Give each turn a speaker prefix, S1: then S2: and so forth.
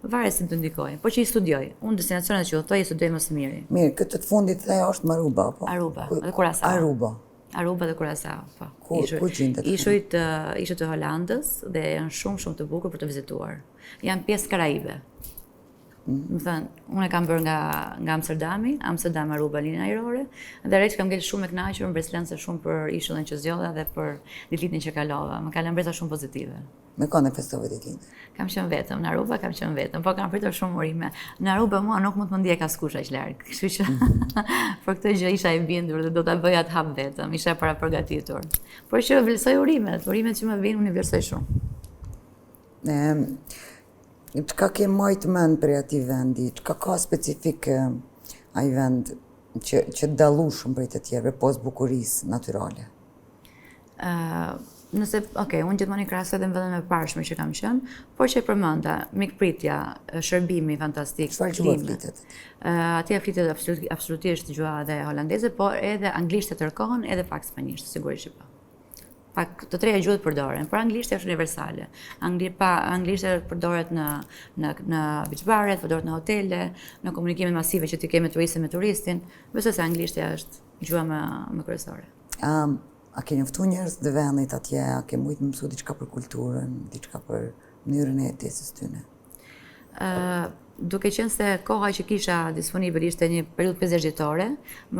S1: Varet si të ndikojë, po që i studioj. Unë destinacionet që udhëtoj i studioj më së miri.
S2: Mirë, këtë të fundit the është Aruba, po?
S1: Aruba dhe Curaçao.
S2: Aruba
S1: dhe Curaçao, po.
S2: Ku gjendet?
S1: Ishte të Holandës dhe janë shumë të bukur për të vizituar. Janë pjesë Karaibe. Më thënë, unë e kam bërë nga Amsterdam, Aruba, linja ajrore, dhe rejtë kam ngellë shumë e kënaqur, mbreslense shumë për ishullin që zgjodha dhe për ditëlindjen që kalova. Më kanë mbresa shumë pozitive.
S2: Me kënd e festove ditëlindjen?
S1: Kam qenë vetëm, në Aruba kam qenë vetëm, po kam pritur shumë urime. Në Aruba mua nuk mund të më ndjek askush aq larg, kështu që për këtë gjë isha e bindur dhe do ta bëja të hap vetëm, isha para përgatitur. Por që vlerësoj urimet që më vinë unë i vlerësoj shumë.
S2: Çka ke majtë mend për atij vendi? Çka ka specifik ai vend që dallu shumë prej të tjerëve, post bukurisë natyrale?
S1: Unë gjithmonë i krahasoj edhe vendet e parshme që kam qenë, por që e përmenda, mikpritja, shërbimi fantastik,
S2: çfarë gjuhë flitet?
S1: Atje flitet absolutisht gjuha edhe holandeze, por edhe anglisht e tërkohën, edhe pak spanjisht, sigurisht që po. Pak të treja gjuhët përdoren, por anglisht është universale. Anglisht përdoret në beach baret, përdoret në hotele, në komunikimet masive që ti ke me turistën, me turistin, besoj se anglisht është gjuha më kryesore.
S2: A ke njoftu njerëz të vendit atje, a ke mujtë më mësu diçka për kulturën, diçka për mënyrën e jetesës tyne?
S1: Duke qenë se koha që kisha disponibël ishte një periudhë 50 ditore, më